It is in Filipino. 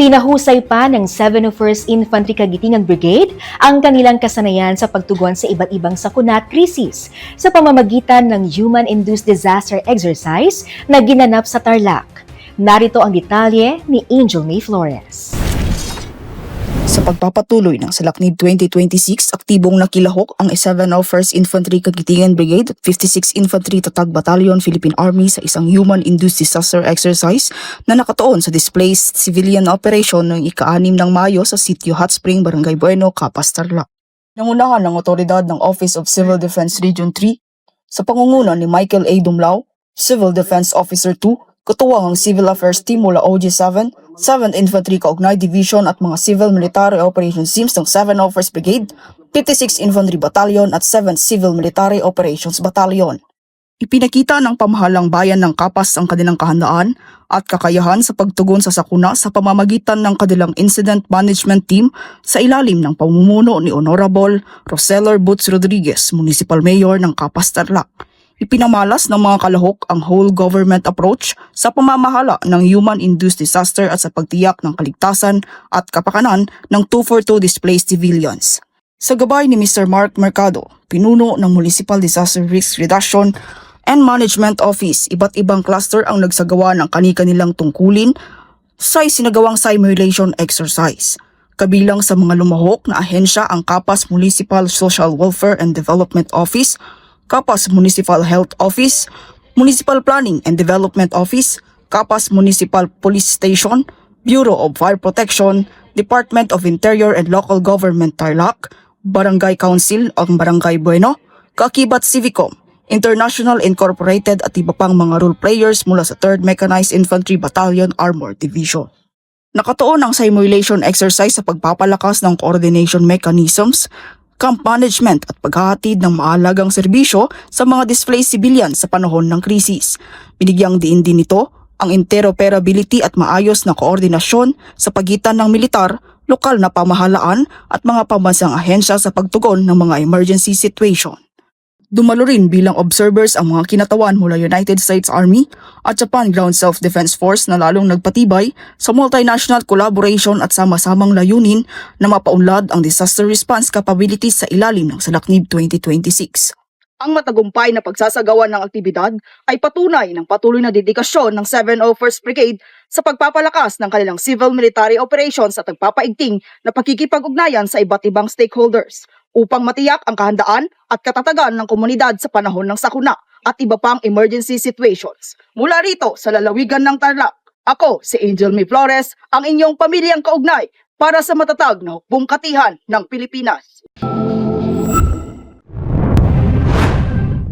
Pinahusay pa ng 701st Infantry Kagitingan Brigade ang kanilang kasanayan sa pagtugon sa iba't ibang sakuna at krisis sa pamamagitan ng Human-Induced Disaster Exercise na ginanap sa Tarlac. Narito ang detalye ni Angel May Flores. Sa pagpapatuloy ng Salaknib 2026, aktibong nakilahok ang 701st Infantry Kagitingan Brigade at 56th Infantry Tatag Battalion Philippine Army sa isang Human-Induced Disaster Exercise na nakatuon sa Displaced Civilian Operation noong ika-6 ng Mayo sa Sitio Hot Spring, Barangay Bueno, Capas, Tarlac. Nangunahan ng otoridad ng Office of Civil Defense Region 3 sa pangunguna ni Michael A. Dumlao, Civil Defense Officer 2, katuwang ang Civil Affairs Team mula OG7, 7th Infantry Kaugnay Division at mga Civil Military Operations Teams ng 701st Brigade, 56th Infantry Battalion at 7th Civil Military Operations Battalion. Ipinakita ng pamahalang bayan ng Capas ang kanilang kahandaan at kakayahan sa pagtugon sa sakuna sa pamamagitan ng kanilang Incident Management Team sa ilalim ng pamumuno ni Honorable Roseller Butz Rodriguez, Municipal Mayor ng Capas, Tarlac. Ipinamalas ng mga kalahok ang whole government approach sa pamamahala ng human-induced disaster at sa pagtiyak ng kaligtasan at kapakanan ng 242 displaced civilians. Sa gabay ni Mr. Mark Mercado, pinuno ng Municipal Disaster Risk Reduction and Management Office, iba't ibang cluster ang nagsagawa ng kani-kanilang tungkulin sa isinagawang simulation exercise. Kabilang sa mga lumahok na ahensya ang Capas Municipal Social Welfare and Development Office, Capas Municipal Health Office, Municipal Planning and Development Office, Capas Municipal Police Station, Bureau of Fire Protection, Department of Interior and Local Government Tarlac, Barangay Council ang Barangay Bueno, Kaakibat Civicom, International Incorporated at iba pang mga role players mula sa 3rd Mechanized Infantry Battalion Armored Division. Nakatuon ang simulation exercise sa pagpapalakas ng coordination mechanisms, camp management at paghahatid ng mahalagang serbisyo sa mga displaced civilian sa panahon ng krisis. Binigyang diin din nito ang interoperability at maayos na koordinasyon sa pagitan ng militar, lokal na pamahalaan at mga pambansang ahensya sa pagtugon ng mga emergency situation. Dumalo rin bilang observers ang mga kinatawan mula United States Army at Japan Ground Self-Defense Force na lalong nagpatibay sa multinational collaboration at sama-samang layunin na mapaunlad ang disaster response capabilities sa ilalim ng Salaknib 2026. Ang matagumpay na pagsasagawa ng aktibidad ay patunay ng patuloy na dedikasyon ng 701st Brigade sa pagpapalakas ng kanilang civil military operations at pagpapaigting na pakikipag-ugnayan sa iba't ibang stakeholders upang matiyak ang kahandaan at katatagan ng komunidad sa panahon ng sakuna at iba pang emergency situations. Mula rito sa lalawigan ng Tarlac, ako si Angel May Flores, ang inyong pamilyang kaugnay para sa matatag na hukbong katihan ng Pilipinas.